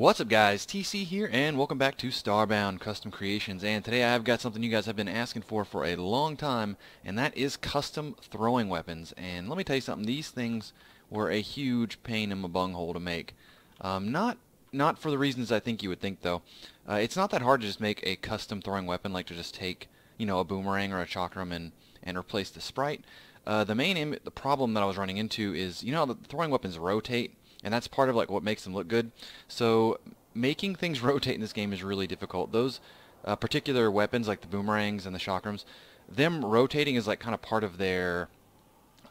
What's up guys, TC here and welcome back to Starbound Custom Creations, and today I've got something you guys have been asking for a long time, and that is custom throwing weapons. And let me tell you something, these things were a huge pain in my bunghole to make. Not for the reasons I think you would think though. It's not that hard to just make a custom throwing weapon, like to just take, you know, a boomerang or a chakram and replace the sprite. The problem that I was running into is, you know, the throwing weapons rotate, and that's part of like what makes them look good. So making things rotate in this game is really difficult. Those particular weapons like the boomerangs and the chakrams, them rotating is like kind of part of their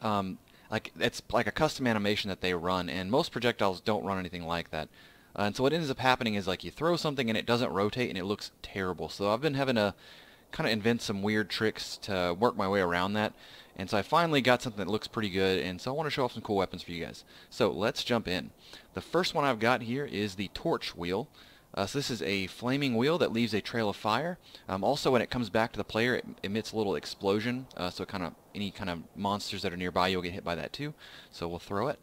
like it's like a custom animation that they run, and most projectiles don't run anything like that. And so what ends up happening is like you throw something and it doesn't rotate and it looks terrible. So I've been having to kind of invent some weird tricks to work my way around that. And so I finally got something that looks pretty good, and so I want to show off some cool weapons for you guys. So let's jump in. The first one I've got here is the torch wheel. So this is a flaming wheel that leaves a trail of fire. Also, when it comes back to the player, it emits a little explosion. So any kind of monsters that are nearby, you'll get hit by that too. So we'll throw it.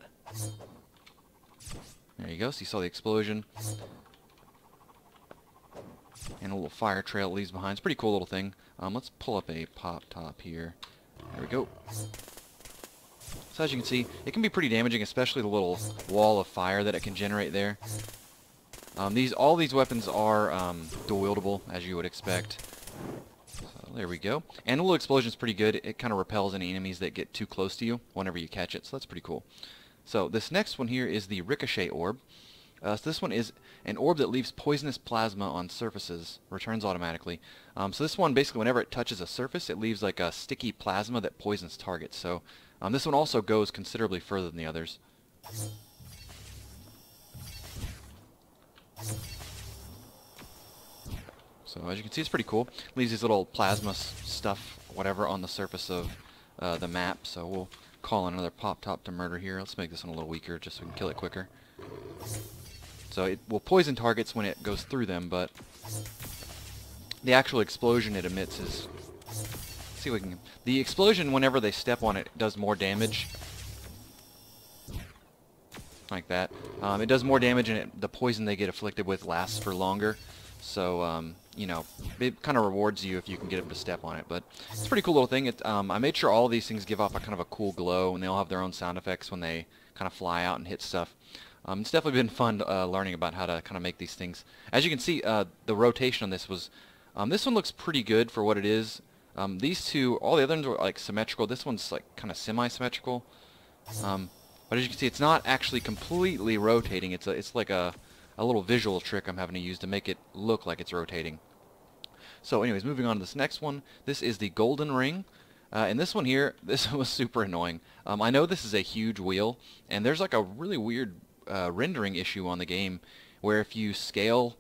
There you go. So you saw the explosion. And a little fire trail it leaves behind. It's a pretty cool little thing. Let's pull up a pop top here. There we go. So as you can see, it can be pretty damaging, especially the little wall of fire that it can generate there. All these weapons are dual wieldable, as you would expect. So there we go. And the little explosion is pretty good. It kind of repels any enemies that get too close to you whenever you catch it, so that's pretty cool. So this next one here is the Ricochet Orb. So this one is an orb that leaves poisonous plasma on surfaces, returns automatically. So this one, basically whenever it touches a surface, it leaves like a sticky plasma that poisons targets. So this one also goes considerably further than the others. So as you can see, it's pretty cool. Leaves these little plasma stuff, whatever, on the surface of the map. So we'll call in another pop top to murder here. Let's make this one a little weaker just so we can kill it quicker. So it will poison targets when it goes through them, but the actual explosion it emits is... Let's see if we can... The explosion, whenever they step on it, does more damage. Like that. It does more damage, and the poison they get afflicted with lasts for longer. So, you know, it kind of rewards you if you can get them to step on it. But it's a pretty cool little thing. I made sure all of these things give off a kind of a cool glow, and they all have their own sound effects when they kind of fly out and hit stuff. It's definitely been fun learning about how to kind of make these things. As you can see, the rotation on this was... this one looks pretty good for what it is. These two, all the other ones were like symmetrical. This one's like kind of semi-symmetrical. But as you can see, it's not actually completely rotating. It's like a little visual trick I'm having to use to make it look like it's rotating. So anyways, moving on to this next one. This is the golden ring. And this one here, this was super annoying. I know this is a huge wheel, and there's like a really weird rendering issue on the game where if you scale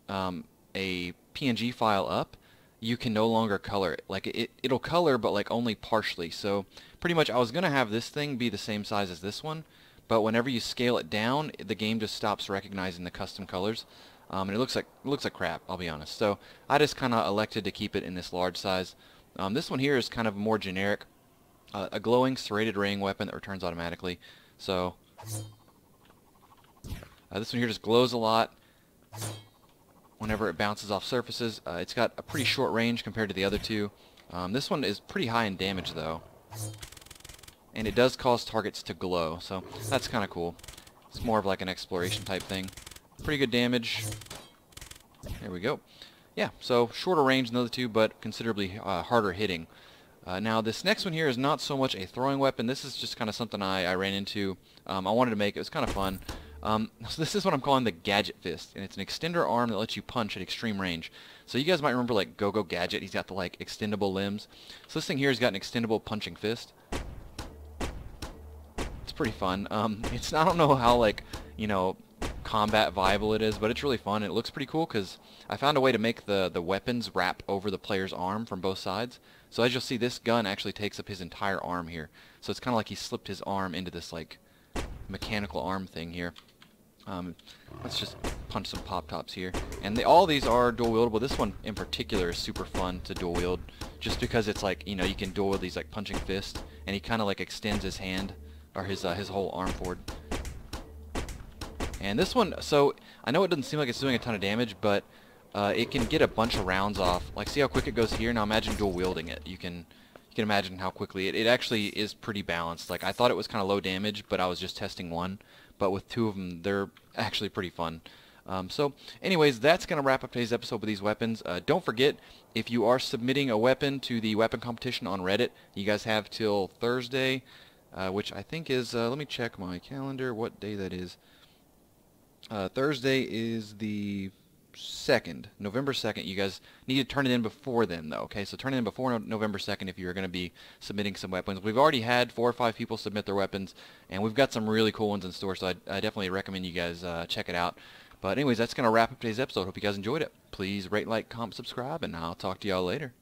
a PNG file up, you can no longer color it. Like it'll color, but like only partially. So pretty much I was gonna have this thing be the same size as this one, but whenever you scale it down, the game just stops recognizing the custom colors, and it looks like crap, I'll be honest. So I just kind of elected to keep it in this large size. This one here is kind of more generic, a glowing serrated raying weapon that returns automatically. So this one here just glows a lot whenever it bounces off surfaces. It's got a pretty short range compared to the other two. This one is pretty high in damage though, and it does cause targets to glow, so that's kind of cool. It's more of like an exploration type thing. Pretty good damage. There we go. Yeah, so shorter range than the other two, but considerably harder hitting. Now this next one here is not so much a throwing weapon. This is just kind of something I ran into. I wanted to make it. It was kind of fun. So this is what I'm calling the Gadget Fist, and it's an extender arm that lets you punch at extreme range. So you guys might remember like Go-Go Gadget. He's got the like extendable limbs. So this thing here has got an extendable punching fist. It's pretty fun. I don't know how like, you know, combat viable it is, but it's really fun. It looks pretty cool because I found a way to make the weapons wrap over the player's arm from both sides. So as you'll see, this gun actually takes up his entire arm here. So it's kind of like he slipped his arm into this like mechanical arm thing here. Let's just punch some pop tops here. And all these are dual wieldable. This one in particular is super fun to dual wield, just because it's like, you know, you can dual wield these like punching fist, and he kind of like extends his hand or his whole arm forward. And this one, so I know it doesn't seem like it's doing a ton of damage, but it can get a bunch of rounds off. Like, see how quick it goes here? Now imagine dual wielding it. You can imagine how quickly it actually is pretty balanced. Like, I thought it was kind of low damage, but I was just testing one. But with two of them, they're actually pretty fun. So, anyways, that's going to wrap up today's episode with these weapons. Don't forget, if you are submitting a weapon to the weapon competition on Reddit, you guys have till Thursday, which I think is, let me check my calendar, what day that is. Thursday is the 2nd, November 2nd. You guys need to turn it in before then, though, okay? So turn it in before November 2nd if you're going to be submitting some weapons. We've already had 4 or 5 people submit their weapons, and we've got some really cool ones in store, so I definitely recommend you guys check it out. But anyways, that's going to wrap up today's episode. Hope you guys enjoyed it. Please rate, like, comment, subscribe, and I'll talk to y'all later.